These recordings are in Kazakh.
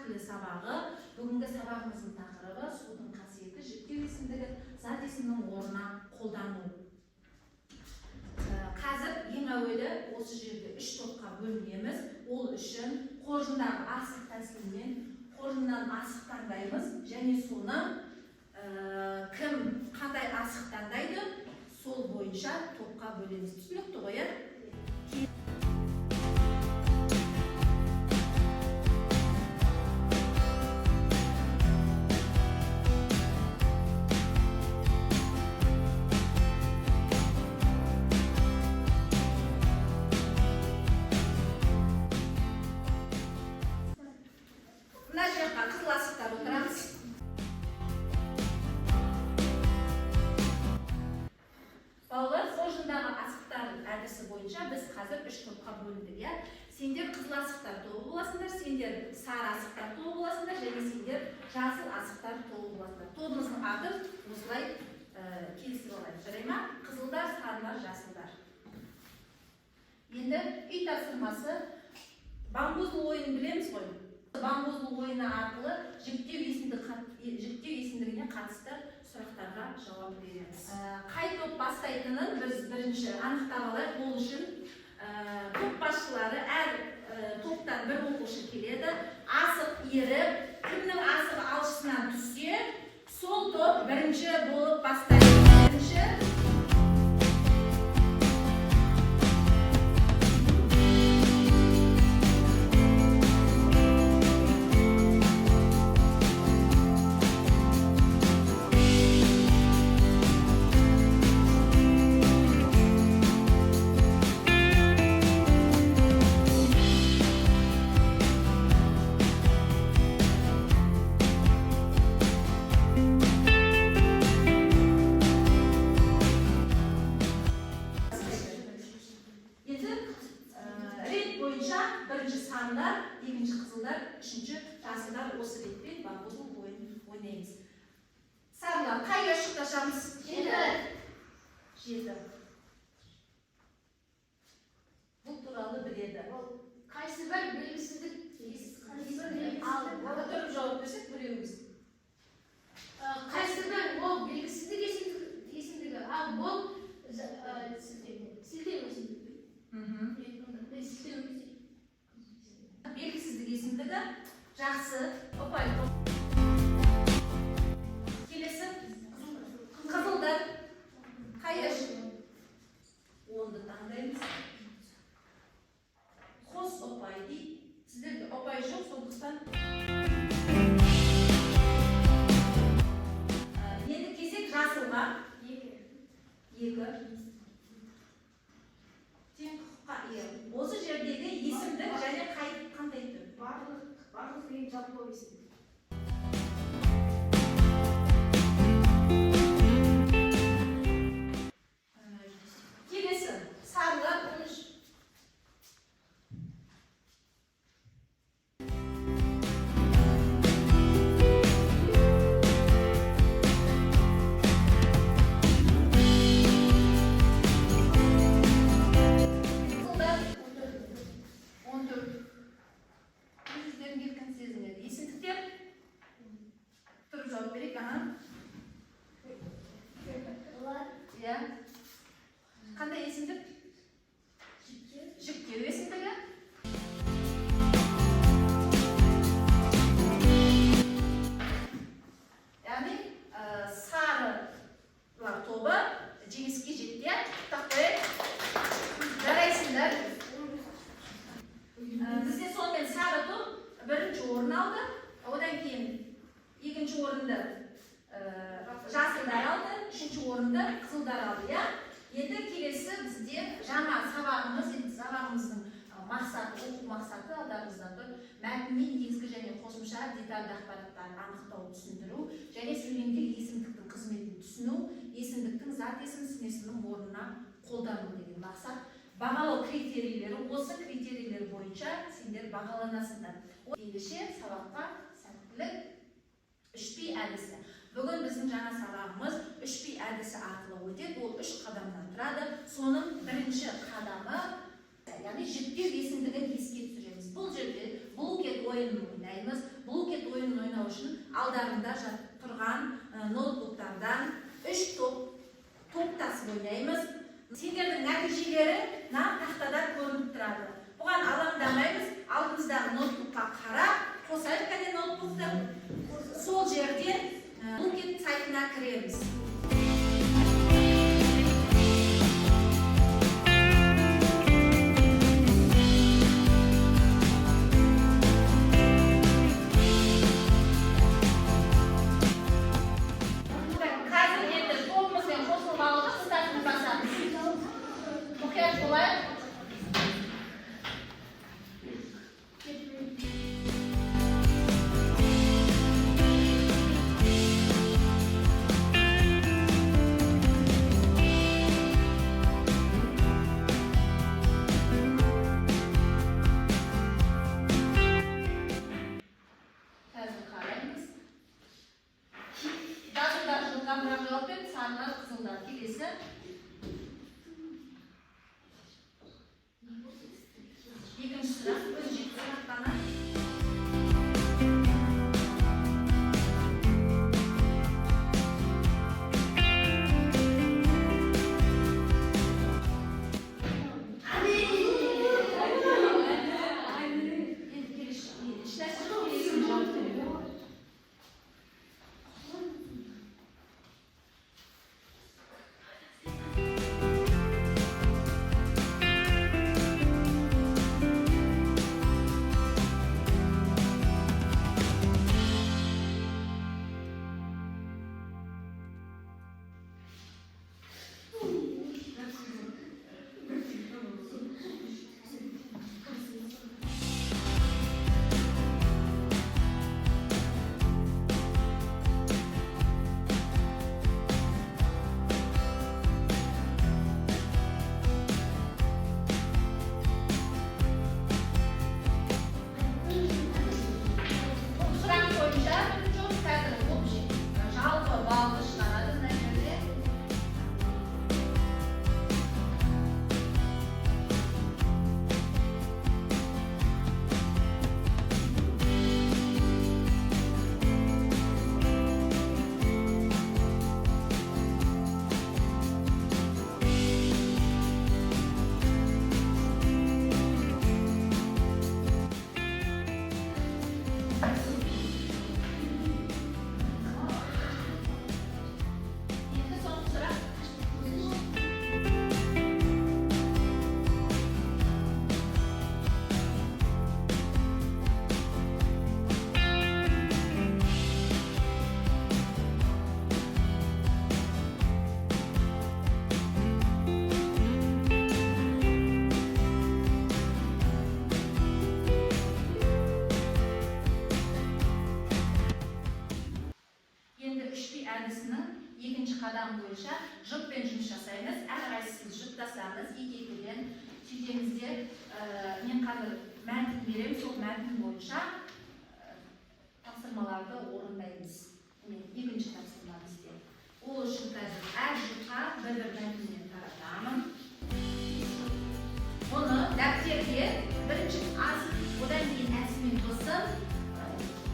тілі сабағы. Бүгінгі сабағымыздың тақырыбы судың қасиеті, жіктеу есімдігі, зат есімнің орнына қолдану. Қазір ең әуелі осы жерде 3 топқа бөлінеміз. Ол үшін қоржындағы асық тәсілімен қоржыннан асық таңдаймыз және соны кім қандай асық таңдайды, сол бойынша топқа бөлеміз. Түсінікті ғой? Мына жаққа қызыл асықтар отырамыз. Балалар, қоржындағы асықтардың әдісі бойынша біз қазір 3 топқа бөліндік. Сендер қызыл асықтар тобы боласыңдар, сендер сары асықтар тобы боласыңдар және сендер жасыл асықтар тобы боласыңдар. Тобымыздың атын осылай келісіп алайық. Жарай ма? Қызылдар, сарылар, жасылдар. Енді үй тапсырмасы бамбузлы ойынын білеміз ғой. Бамбузлы ойыны арқылы жіктеу есімдігіне қатысты сұрақтарға жауап береміз. Қай топ бастайтынын біз бірінші анықтап алайық. Ол үшін топ басшылары әр топтан бір оқушы келеді. Асық еріп, кімнің асығы алшысынан түссе, сол топ бірінші болып бастайды. Бірінші сарылар, екінші қызылдар, үшінші жасылдар. Осы ретпен бамбузлы ойын ойнаймыз. Сарылар, қай ұшықта шамыз? 7. Бұл туралы біледі. Қайсы бір белгісіздік Отырып жауап берсек біреуіміз. Қайсы бір ол белгісіздік есімдігі, ал бұл сілтеу есімдігі. Белгісіздік есімдігі жақсы, ұпай. Келесі қызылдар. Қай ұшық? 10-ды таңдаймыз. Қос ұпай дейді. Сіздерге ұпай жоқ, сондықтан. Енді кезек жасылға. 2. Тең құқыққа ие. Осы жердегі есімдік және қандай түр? Барлық деген жапылау есімдік. Келесі сарылар 13. Қандай есімдік? Жіктеу есімдігі. Яғни сарылар тобы жеңіске жетті. Құттықтайық. Жарайсыңдар. Бізде сонымен сары топ бірінші орын алды. Одан кейін екінші орынды жасылдар алды, үшінші орынды қызылдар алды. Енді келесі бізде жаңа сабағымыздың мақсаты, оқу мақсаты алдарыңызда тұр. Мәтінмен негізгі және қосымша детальді ақпараттарды анықтау, түсіндіру және сөйлемдегі есімдіктің қызметін түсіну, есімдіктің зат есім ісінің орнына қолдану деген мақсат. Бағалау критерийлері, осы критерийлер бойынша сендер бағаланасыңдар. Ендеше сабаққа сәттілік. 3P әдісі. Бүгін біздің жаңа сабағымыз 3P әдісі арқылы өтеді. Ол 3 қадамнан тұрады. Соның бірінші қадамы, яғни жіктеу есімдігін еске түсіреміз. Бұл жерде блокет ойынын ойнаймыз. алдарында тұрған ноутбуктардан 3 топтасып ойнаймыз. Сендердің нәтижелері тақтада көрініп тұрады. Бұған алаңдамаймыз, алдымыздағы ноутбукқа қарап, қосайық кәне ноутбукты. Сол жерден Лукет сайтына кіреміз. Екінші сұрақ, өзі сұрақтана. Қадам бойынша жұппен жұмыс жасаймыз. Әрқайсымыз жұптасаңыз, екі-екіден сөйтеміздер. Мен қазір мәтін беремін, сол мәтін бойынша тапсырмаларды орындаймыз. Екінші тапсырмамызды. Ол үшін қазір әр жұпқа бір-бір мәтіннен таратамын. Оны дәптерге бірінші аз, одан кейін әсімен қосып,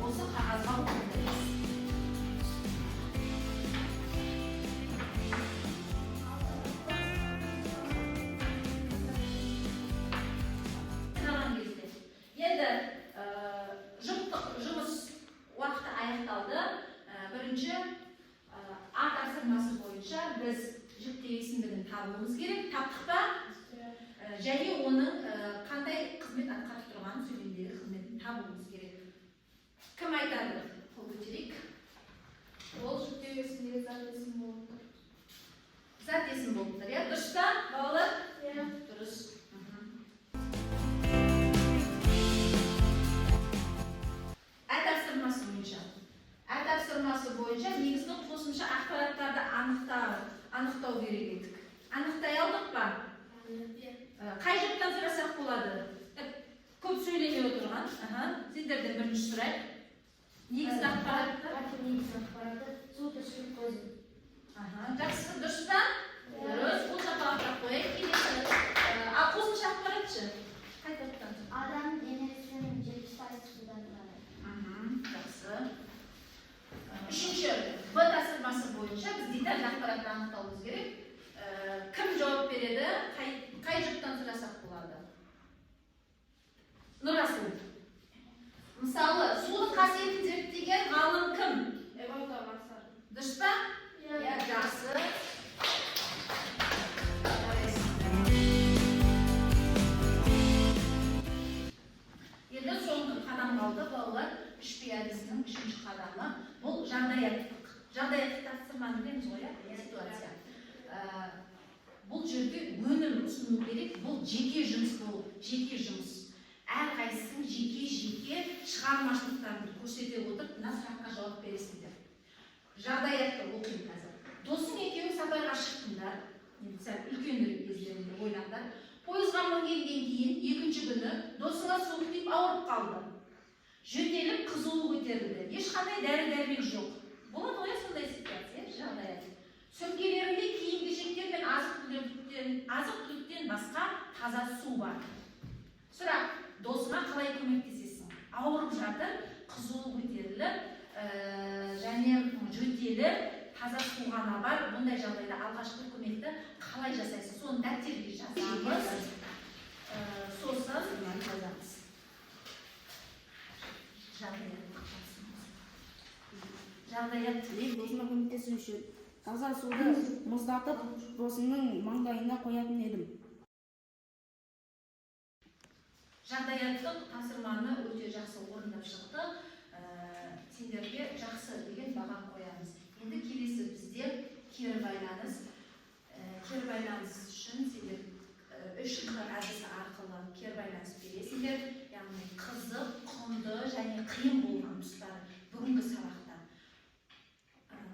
осы қағазға орындаймыз. Бірінші А тапсырмасы бойынша біз жүктеу есімдігін табуымыз керек. Таптық па? Және оның қандай қызмет атқарып тұрғанын, сөйлемдегі қызметін табуымыз керек. Кім айтады? Қол көтерейік. Ол жүктеу есімдегі зат есім болып тұр. Зат есім болып тұр, иә? Дұрыс па, балалар? Иә. Дұрыс. Тапсырмасы бойынша негізгі қосымша ақпараттарды анықтау керек едік. Анықтай алдық па? Қай жұптан сұрасақ болады? Көп сөйлемей отырған. Сендерден бірінші сұрайық. Негізгі ақпараты су тіршілік көзі. Жақсы, дұрыс па? Дұрыс. Бұл жапалаққа қойып. Ал қосымша ақпаратшы? Қай топтан? Адам денесінің 70% судан тұрады. Жақсы. Үлкен ғалым кім? Эволюция мақсат. Дұрыс па? Иә. Жақсы. Енді соңғы қадам қалды, балалар. 3P әдісінің 3-ші қадамы. Бұл жағдаяттық. Жағдаяттық тапсырманы білеміз ғой, ситуация. Бұл жерде өнім ұсыну керек, бұл жеке жұмыс болу, жеке жұмыс. Әрқайсының жеке шығармашылықтарын көрсете отырып, мына сұраққа жауап бересіңдер. Жағдаятты оқиын қазір. Досың екеуің сапарға шықтыңдар, үлкенірек кездерінде ойлаңдар. Пойызға мінгеннен кейін екінші күні досыңа суық тиіп ауырып қалды. Жөтеліп қызуы көтерілді. Ешқандай дәрі-дәрмек жоқ. Болады ғой сондай ситуация, жағдаят. Сөмкелерінде киім-кешектер мен азық-түліктен басқа таза су бар. Сұрақ, досыңа қалай көмектесесің? Ауырып жатыр, қызуы көтеріліп, және жөтеліп, таза су ғана бар. Бұндай жағдайда алғашқы көмекті қалай жасайсыз? Соны дәптерге жазамыз. Сосын жазамыз. Жағдаят. Мен досыма көмектесу үшін таза суды мұздатып, досымның маңдайына қоятын едім. Жағдаяттық тапсырманы өте жақсы орындап шықты. Сендерге жақсы деген баға қоямыз. Енді келесі бізде кері байланыс. Кері байланыс үшін сендер 3 әдісі арқылы кері байланыс бересіңдер. Яғни қызық, құнды және қиын болған тұстар бүгінгі сабақта.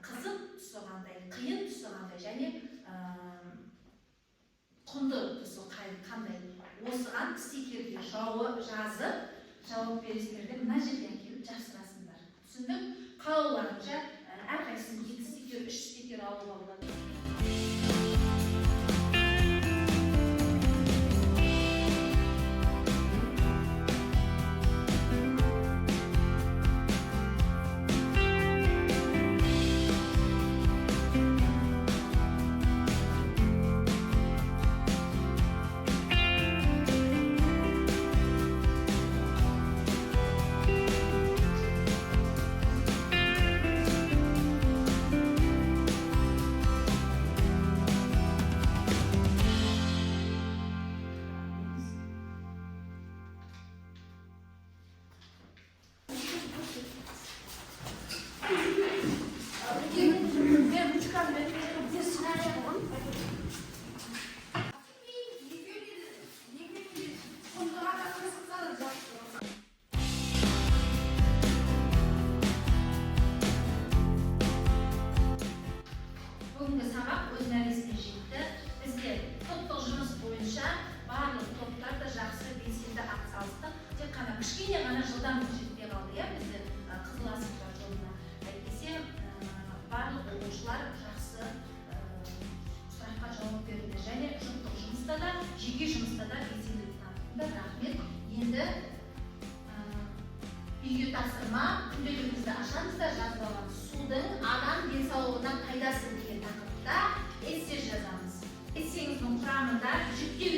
Қызық тұсы қандай, қиын тұсы қандай және құнды тұсы қандай. Осыған стикерге жазып, жауап бересіңдер. Мына жерге келіп жасырасыңдар. Түсіндік? Қалауларынша әрқайсының 2 стикер, 3 стикер алып алады. Бүгінгі сабақ өз мәресіне жетті. Бізде топтық жұмыс бойынша барлық топтарда жақсы белсенді атсалыстық. Тек қана кішкене ғана жылдамдық жетпей қалды, бізде қызыл асықтар жолына. Әйтпесе барлық оқушылар жақсы сұраққа жауап берді. Және жұптық жұмыста да, жеке жұмыста да белсенділік танытты. Рахмет. Енді үйге тапсырма, күнделігімізді ашамызда жазып аламыз. Судың адам денсаулығына пайдасы деген тақырыпта эссе жазамыз. Эссеңіздің құрамында жүктеу